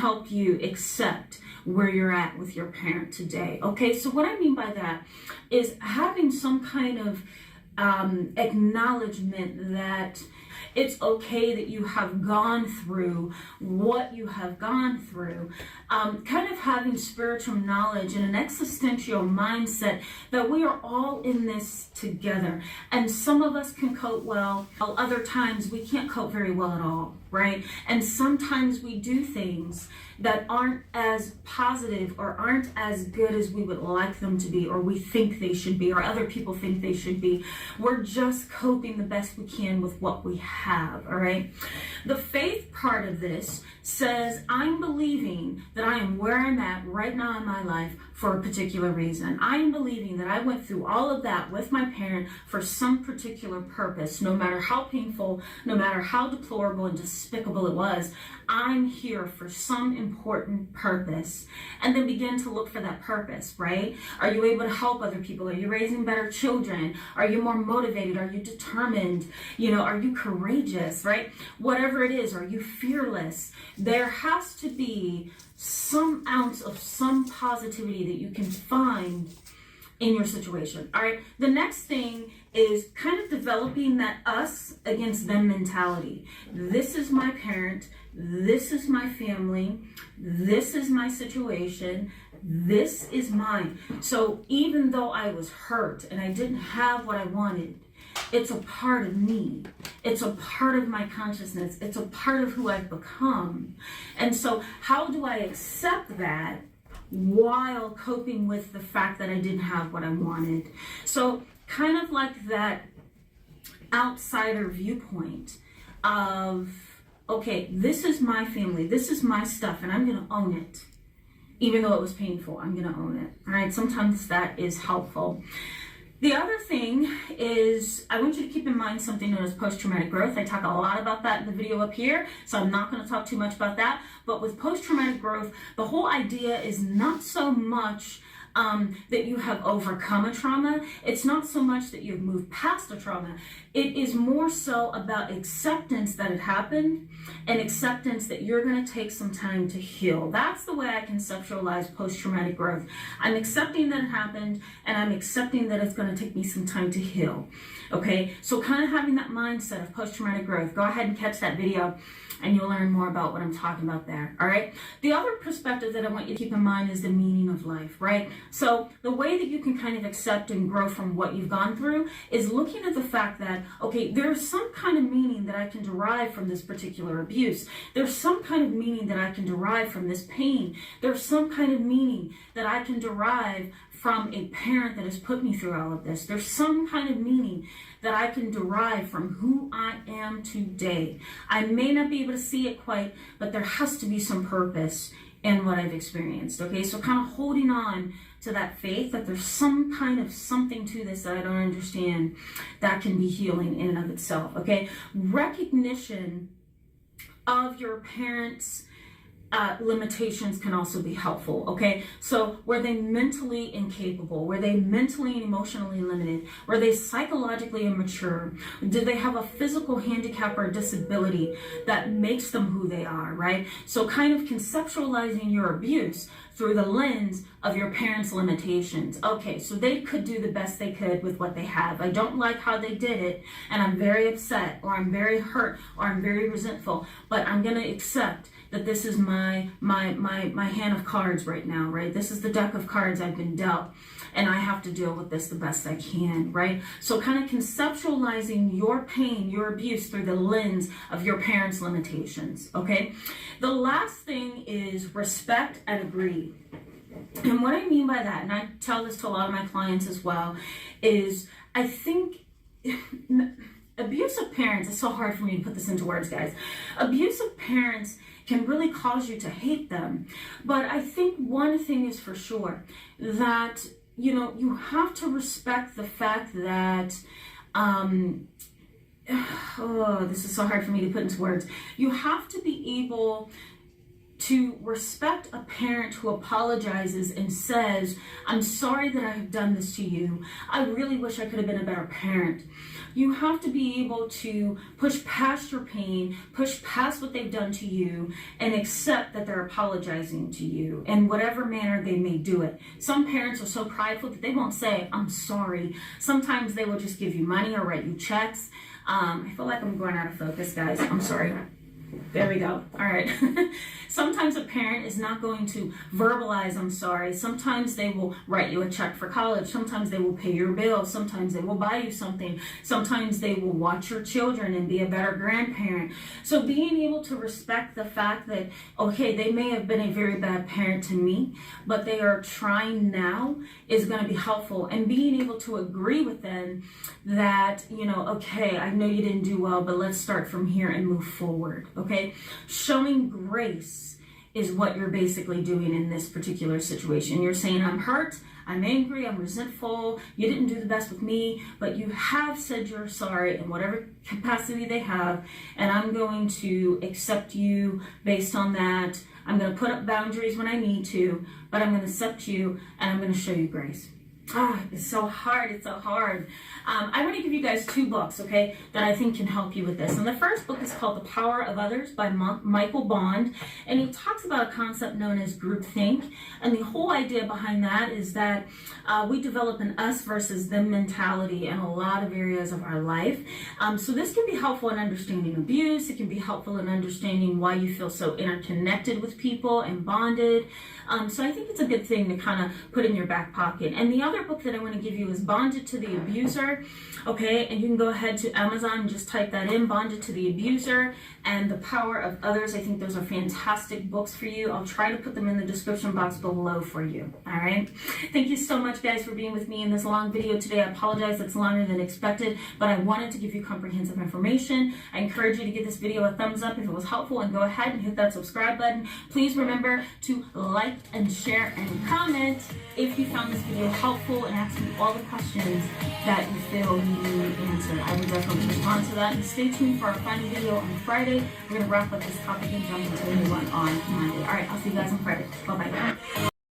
help you accept where you're at with your parent today. Okay, so what I mean by that is having some kind of acknowledgement that it's okay that you have gone through what you have gone through. Kind of having spiritual knowledge and an existential mindset that we are all in this together. And some of us can cope well, while other times we can't cope very well at all, right? And sometimes we do things that aren't as positive or aren't as good as we would like them to be, or we think they should be, or other people think they should be. We're just coping the best we can with what we have, all right? The faith part of this says, I'm believing that I am where I'm at right now in my life for a particular reason. I am believing that I went through all of that with my parent for some particular purpose, no matter how painful, no matter how deplorable and despicable it was. I'm here for some important purpose. And then begin to look for that purpose, right? Are you able to help other people? Are you raising better children? Are you more motivated? Are you determined? Are you courageous, right? Whatever it is, are you fearless? There has to be some ounce of some positivity that you can find in your situation. All right. The next thing is kind of developing that us against them mentality. This is my parent. This is my family. This is my situation. This is mine. So even though I was hurt and I didn't have what I wanted, it's a part of me. It's a part of my consciousness. It's a part of who I've become. And so how do I accept that while coping with the fact that I didn't have what I wanted? So kind of like that outsider viewpoint of, okay, this is my family, this is my stuff, and I'm going to own it. Even though it was painful, I'm going to own it. All right, sometimes that is helpful. The other thing is, I want you to keep in mind something known as post-traumatic growth. I talk a lot about that in the video up here, so I'm not going to talk too much about that. But with post-traumatic growth, the whole idea is not so much that you have overcome a trauma. It's not so much that you've moved past a trauma. It is more so about acceptance that it happened and acceptance that you're going to take some time to heal. That's the way I conceptualize post-traumatic growth. I'm accepting that it happened, and I'm accepting that it's going to take me some time to heal. Okay, so kind of having that mindset of post-traumatic growth. Go ahead and catch that video, and you'll learn more about what I'm talking about there, all right? The other perspective that I want you to keep in mind is the meaning of life, right? So the way that you can kind of accept and grow from what you've gone through is looking at the fact that, okay, there's some kind of meaning that I can derive from this particular abuse. There's some kind of meaning that I can derive from this pain. There's some kind of meaning that I can derive from a parent that has put me through all of this. There's some kind of meaning that I can derive from who I am today. I may not be able to see it quite, but there has to be some purpose in what I've experienced. Okay, so kind of holding on to that faith that there's some kind of something to this that I don't understand that can be healing in and of itself. Okay, recognition of your parents' limitations can also be helpful. Okay, so were they mentally incapable? Were they mentally and emotionally limited? Were they psychologically immature? Did they have a physical handicap or disability that makes them who they are, right? So kind of conceptualizing your abuse through the lens of your parents' limitations. Okay, so they could do the best they could with what they have. I don't like how they did it, and I'm very upset, or I'm very hurt, or I'm very resentful, but I'm gonna accept that this is my hand of cards right now, right? This is the deck of cards I've been dealt, and I have to deal with this the best I can, right? So kind of conceptualizing your pain, your abuse through the lens of your parents' limitations, okay? The last thing is respect and agree. And what I mean by that, and I tell this to a lot of my clients as well, is I think abusive parents, it's so hard for me to put this into words, guys. Abusive parents can really cause you to hate them. But I think one thing is for sure, that, you have to respect the fact that, this is so hard for me to put into words. You have to be able to respect a parent who apologizes and says, I'm sorry that I have done this to you. I really wish I could have been a better parent. You have to be able to push past your pain, push past what they've done to you, and accept that they're apologizing to you in whatever manner they may do it. Some parents are so prideful that they won't say, I'm sorry. Sometimes they will just give you money or write you checks. I feel like I'm going out of focus, guys. I'm sorry. There we go. All right. Sometimes a parent is not going to verbalize, I'm sorry. Sometimes they will write you a check for college. Sometimes they will pay your bill. Sometimes they will buy you something. Sometimes they will watch your children and be a better grandparent. So being able to respect the fact that, okay, they may have been a very bad parent to me, but they are trying now is going to be helpful. And being able to agree with them that, okay, I know you didn't do well, but let's start from here and move forward. Okay, showing grace is what you're basically doing in this particular situation. You're saying, I'm hurt, I'm angry, I'm resentful, you didn't do the best with me, but you have said you're sorry in whatever capacity they have, and I'm going to accept you based on that. I'm going to put up boundaries when I need to, but I'm going to accept you, and I'm going to show you grace. It's so hard. It's so hard. I want to give you guys 2 books, okay, that I think can help you with this. And the first book is called The Power of Others by Michael Bond. And he talks about a concept known as groupthink. And the whole idea behind that is that we develop an us versus them mentality in a lot of areas of our life. So this can be helpful in understanding abuse. It can be helpful in understanding why you feel so interconnected with people and bonded. So I think it's a good thing to kind of put in your back pocket. And the other book that I want to give you is Bonded to the Abuser. Okay, and you can go ahead to Amazon and just type that in, Bonded to the Abuser and The Power of Others. I think those are fantastic books for you. I'll try to put them in the description box below for you. All right. Thank you so much, guys, for being with me in this long video today. I apologize it's longer than expected, but I wanted to give you comprehensive information. I encourage you to give this video a thumbs up if it was helpful, and go ahead and hit that subscribe button. Please remember to like and share and comment if you found this video helpful, and ask me all the questions that you feel you need answered. I will definitely respond to that. And stay tuned for our final video on Friday. We're going to wrap up this topic and jump into a new one on Monday. All right, I'll see you guys on Friday. Bye-bye.